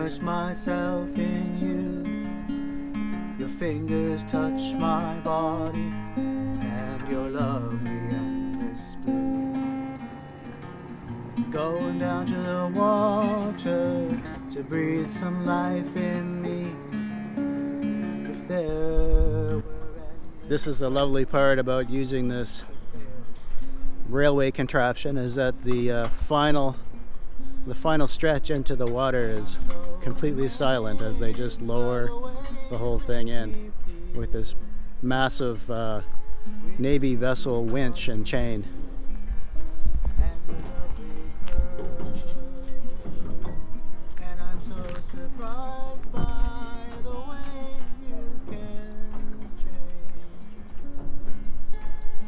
immerse myself in you. Your fingers touch my body, and your lovely endless blue. Going down to the water to breathe some life in me. If there were any... This is the lovely part about using this railway contraption, is that the final stretch into the water is completely silent as they just lower the whole thing in with this massive Navy vessel winch and chain. And I'm so surprised by the way you can change.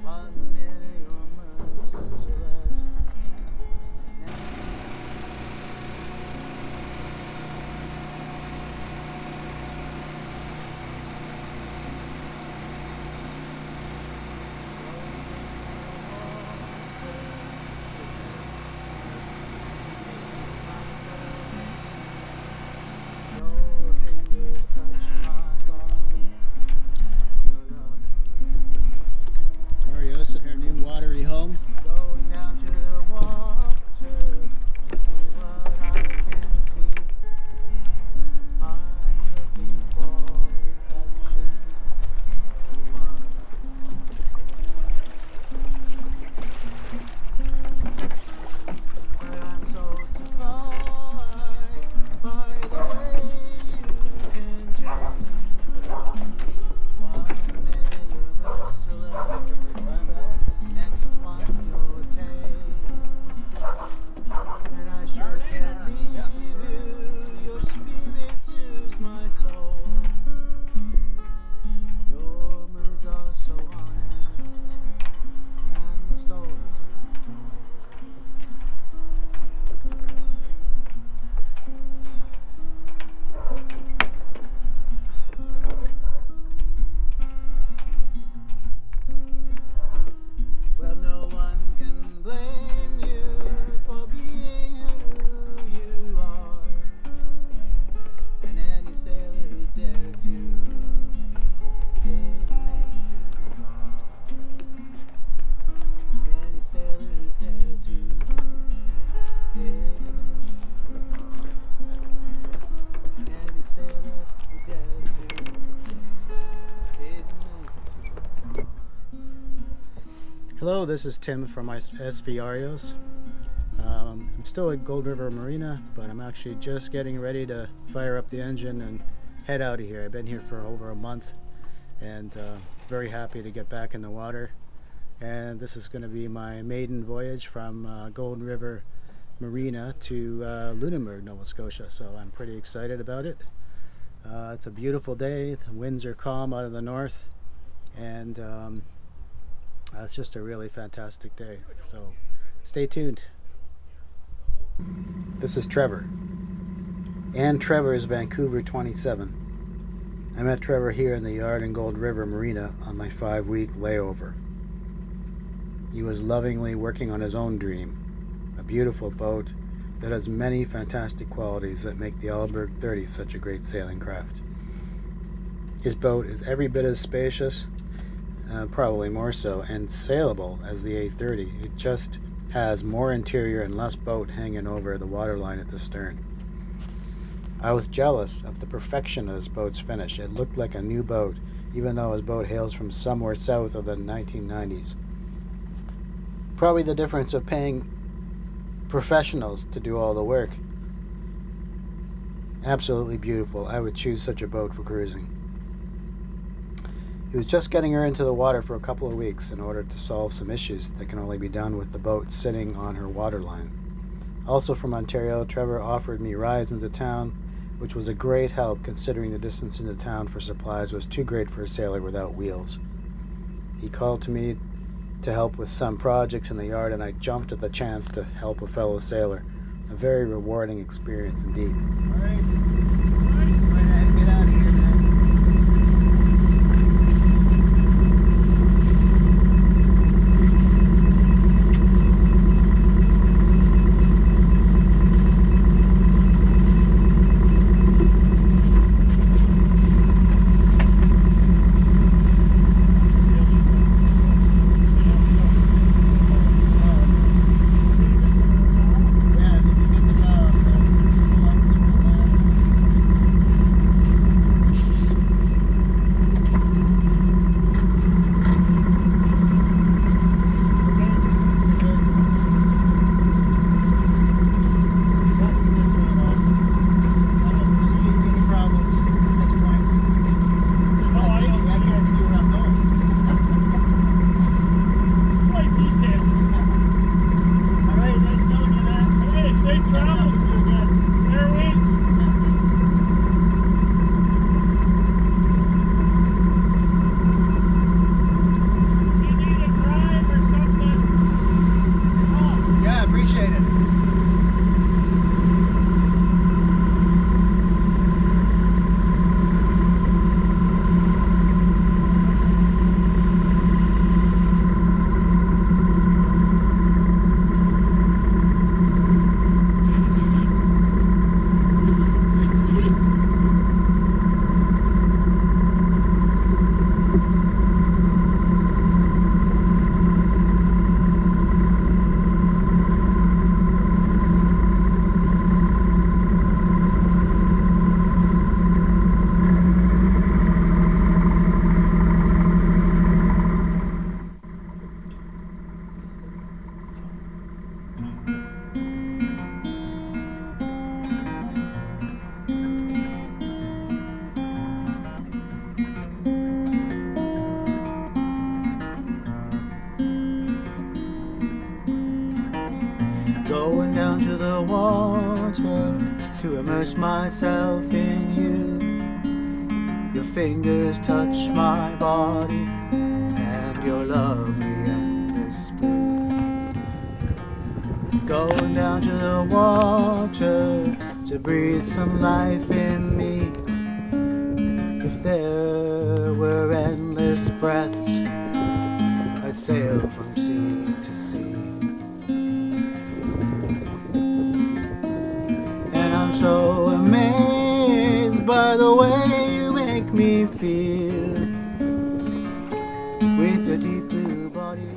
1 minute you're merciless. Ariose at her new watery home. Going down to the water to see what I can see. I'm looking for reflections of what but I'm so surprised by the way you can change. 1 minute you're merciless, next one you're tame. And I sure can't leave you. Your spirit soothes my soul. Your moods are so honest, and the stories we told. Well, no one can blame you for being who you are. And any sailor who's dared to didn't make it too far. Any sailor who's dared to didn't make it too far. Any sailor who's dared to didn't make it too far. Hello, this is Tim from SV Ariose. I'm still at Gold River Marina, but I'm actually just getting ready to fire up the engine and head out of here. I've been here for over a month and very happy to get back in the water. And this is going to be my maiden voyage from Gold River Marina to Lunenburg, Nova Scotia. So I'm pretty excited about it. It's a beautiful day. The winds are calm out of the north, and it's just a really fantastic day. So stay tuned. This is Trevor. And Trevor is Vancouver 27. I met Trevor here in the yard in Gold River Marina on my 5-week layover. He was lovingly working on his own dream, a beautiful boat that has many fantastic qualities that make the Lunenburg 30 such a great sailing craft. His boat is every bit as spacious, probably more so, and saleable as the A30. It just has more interior and less boat hanging over the waterline at the stern. I was jealous of the perfection of this boat's finish. It looked like a new boat, even though his boat hails from somewhere south of the 1990s. Probably the difference of paying professionals to do all the work. Absolutely beautiful. I would choose such a boat for cruising. He was just getting her into the water for a couple of weeks in order to solve some issues that can only be done with the boat sitting on her waterline. Also from Ontario, Trevor offered me rides into town, which was a great help considering the distance into town for supplies was too great for a sailor without wheels. He called to me to help with some projects in the yard, and I jumped at the chance to help a fellow sailor. A very rewarding experience indeed. All right. Get out of here, man. to immerse myself in you. Your fingers touch my body, and your lovely endless blue. Going down to the water to breathe some life in me. If there were endless breaths, I'd sail from sea to sea. And I'm so amazed by the way you make me feel with your deep blue body.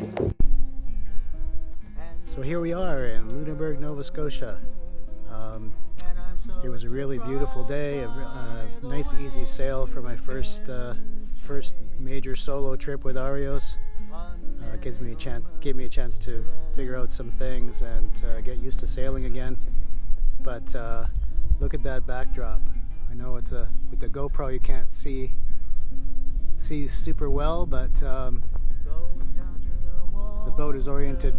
So here we are in Lunenburg, Nova Scotia. It was a really beautiful day, a nice easy sail for my first major solo trip with Ariose. Gave me a chance to figure out some things and get used to sailing again. But look at that backdrop. I know it's with the GoPro you can't see super well, but the boat is oriented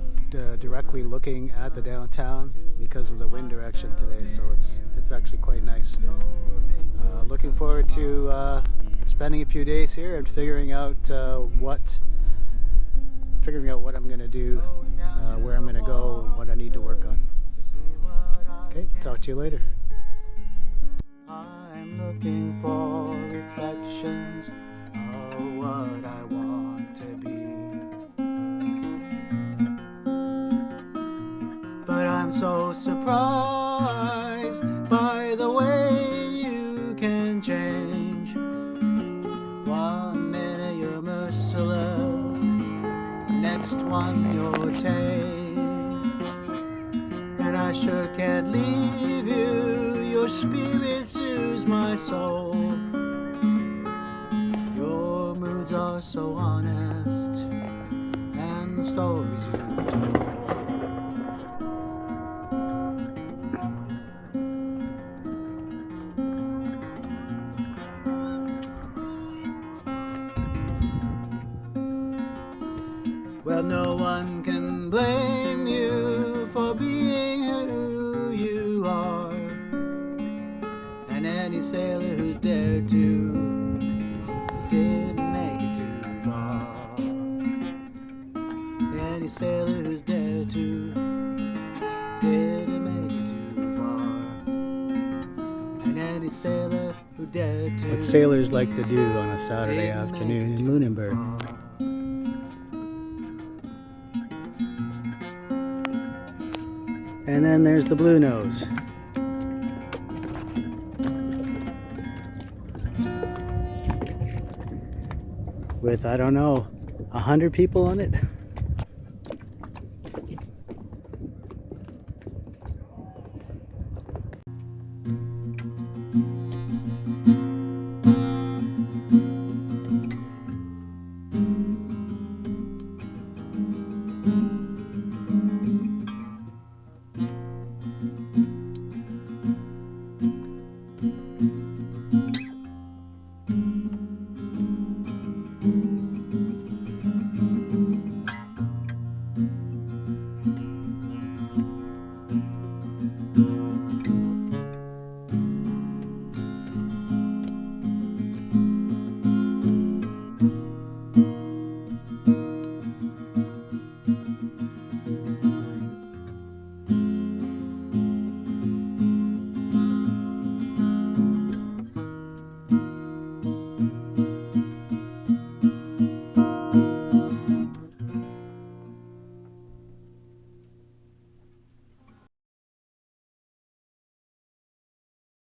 directly looking at the downtown because of the wind direction today, so it's actually quite nice. Looking forward to spending a few days here and figuring out what I'm going to do, where I'm going to go, and what I need to work on. Okay, talk to you later. I'm looking for reflections of what I want to be, but I'm so surprised by the way you can change. 1 minute you're merciless, next one you're tame, and I sure can't leave you. Your spirit soothes my soul. Your moods are so honest, and the stories you told. Well, no one can blame you for being who you are, and any sailor who's dared to didn't make it too far. Any sailor who's dared to didn't make it too far. And any sailor who dared to. What sailors like to do on a Saturday afternoon in Lunenburg. And then there's the Blue Nose. With, I don't know, 100 people on it.